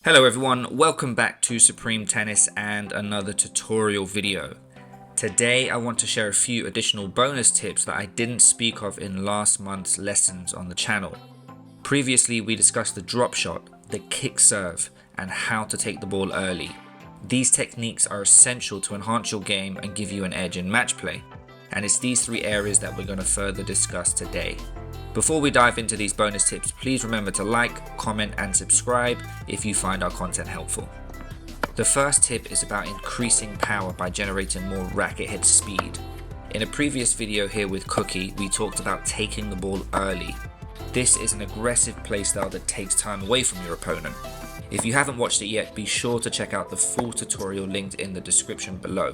Hello everyone, welcome back to Supreme Tennis and another tutorial video. Today I want to share a few additional bonus tips that I didn't speak of in last month's lessons on the channel. Previously we discussed the drop shot, the kick serve, and how to take the ball early. These techniques are essential to enhance your game and give you an edge in match play. And it's these three areas that we're going to further discuss today. Before we dive into these bonus tips, please remember to like, comment and subscribe if you find our content helpful. The first tip is about increasing power by generating more racket head speed. In a previous video here with Cookie, we talked about taking the ball early. This is an aggressive playstyle that takes time away from your opponent. If you haven't watched it yet, be sure to check out the full tutorial linked in the description below.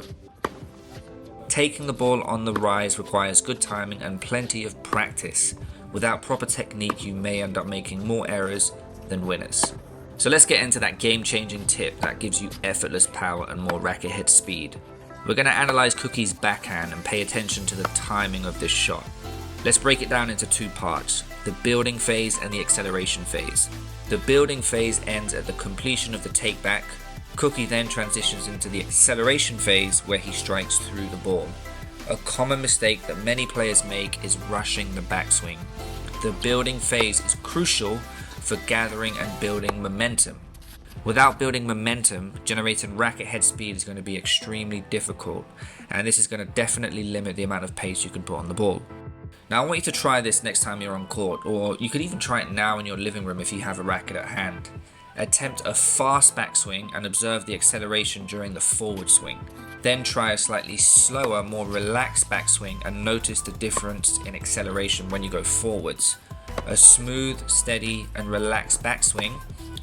Taking the ball on the rise requires good timing and plenty of practice. Without proper technique, you may end up making more errors than winners. So let's get into that game-changing tip that gives you effortless power and more racket head speed. We're going to analyze Cookie's backhand and pay attention to the timing of this shot. Let's break it down into two parts, the building phase and the acceleration phase. The building phase ends at the completion of the take back. Cookie then transitions into the acceleration phase where he strikes through the ball. A common mistake that many players make is rushing the backswing. The building phase is crucial for gathering and building momentum. Without building momentum, generating racket head speed is going to be extremely difficult, and this is going to definitely limit the amount of pace you can put on the ball. Now I want you to try this next time you're on court, or you could even try it now in your living room if you have a racket at hand. Attempt a fast backswing and observe the acceleration during the forward swing. Then try a slightly slower, more relaxed backswing and notice the difference in acceleration when you go forwards. A smooth, steady and relaxed backswing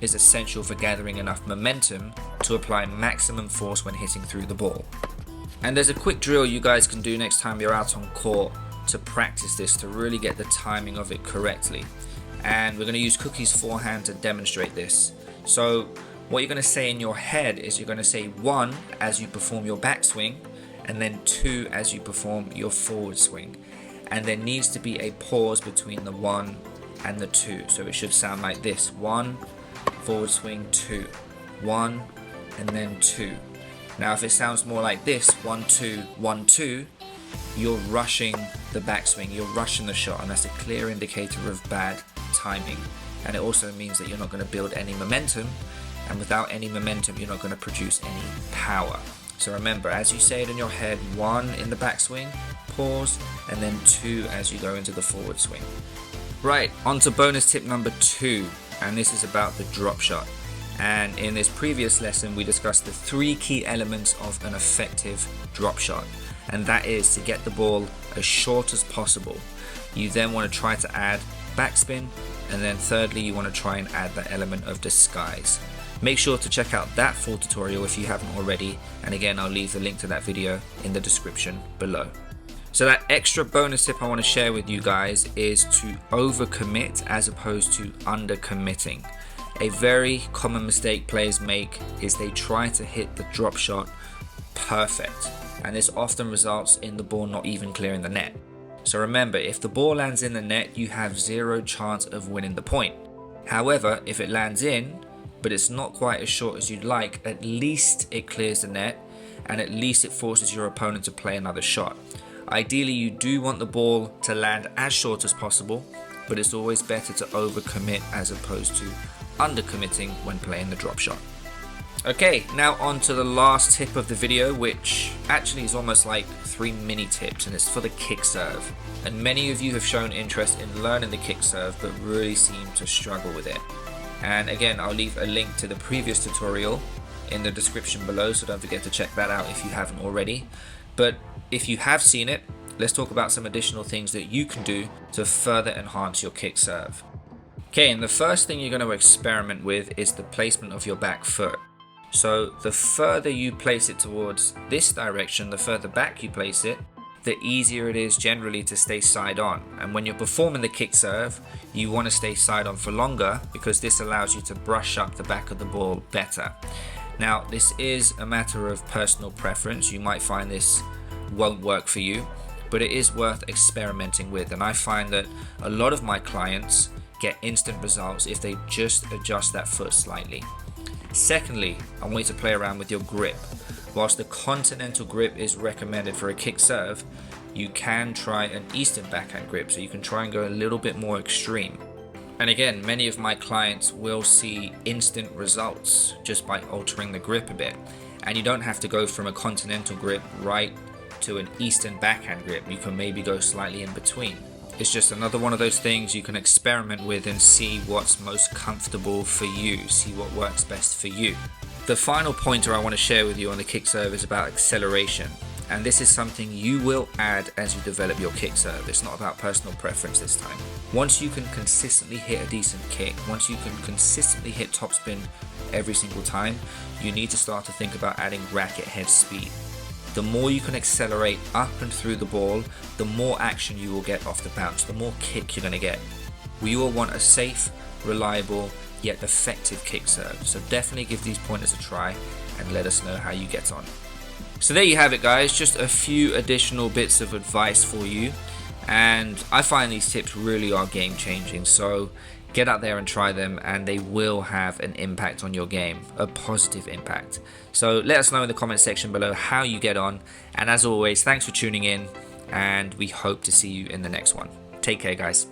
is essential for gathering enough momentum to apply maximum force when hitting through the ball. And there's a quick drill you guys can do next time you're out on court to practice this to really get the timing of it correctly. And we're going to use Cookie's forehand to demonstrate this. So what you're going to say in your head is you're going to say 1 as you perform your backswing and then 2 as you perform your forward swing. And there needs to be a pause between the 1 and the 2. So it should sound like this: 1, forward swing, 2, 1, and then 2. Now if it sounds more like this, 1, 2, 1, 2, you're rushing the backswing, you're rushing the shot, and that's a clear indicator of bad timing. And it also means that you're not going to build any momentum, and without any momentum you're not going to produce any power. So remember, as you say it in your head, 1 in the backswing, pause, and then 2 as you go into the forward swing. Right, on to bonus tip number 2, and this is about the drop shot. And in this previous lesson we discussed the 3 key elements of an effective drop shot, and that is to get the ball as short as possible. You then want to try to add backspin, and then thirdly you want to try and add that element of disguise. Make sure to check out that full tutorial if you haven't already, and again I'll leave the link to that video in the description below. So that extra bonus tip I want to share with you guys is to overcommit as opposed to undercommitting. A very common mistake players make is they try to hit the drop shot perfect, and this often results in the ball not even clearing the net. So remember, if the ball lands in the net, you have 0 chance of winning the point. However, if it lands in, but it's not quite as short as you'd like, at least it clears the net, and at least it forces your opponent to play another shot. Ideally, you do want the ball to land as short as possible, but it's always better to overcommit as opposed to undercommitting when playing the drop shot. Okay, now on to the last tip of the video, which actually is almost like 3 mini tips, and it's for the kick serve. And many of you have shown interest in learning the kick serve but really seem to struggle with it. And again, I'll leave a link to the previous tutorial in the description below, so don't forget to check that out if you haven't already. But if you have seen it, let's talk about some additional things that you can do to further enhance your kick serve. Okay, and the first thing you're going to experiment with is the placement of your back foot. So the further you place it towards this direction, the further back you place it, the easier it is generally to stay side on. And when you're performing the kick serve, you want to stay side on for longer because this allows you to brush up the back of the ball better. Now this is a matter of personal preference. You might find this won't work for you, but it is worth experimenting with, and I find that a lot of my clients get instant results if they just adjust that foot slightly. Secondly, I want you to play around with your grip. Whilst the continental grip is recommended for a kick serve, you can try an Eastern backhand grip, so you can try and go a little bit more extreme. And again, many of my clients will see instant results just by altering the grip a bit. And you don't have to go from a continental grip right to an Eastern backhand grip. You can maybe go slightly in between. It's just another one of those things you can experiment with and see what's most comfortable for you, see what works best for you. The final pointer I want to share with you on the kick serve is about acceleration. And this is something you will add as you develop your kick serve. It's not about personal preference this time. Once you can consistently hit a decent kick, once you can consistently hit topspin every single time, you need to start to think about adding racket head speed. The more you can accelerate up and through the ball, the more action you will get off the bounce, the more kick you're going to get. We all want a safe, reliable, yet effective kick serve. So definitely give these pointers a try and let us know how you get on. So there you have it, guys, just a few additional bits of advice for you, and I find these tips really are game changing, so get out there and try them and they will have an impact on your game, a positive impact. So let us know in the comment section below how you get on, and as always, thanks for tuning in and we hope to see you in the next one. Take care, guys.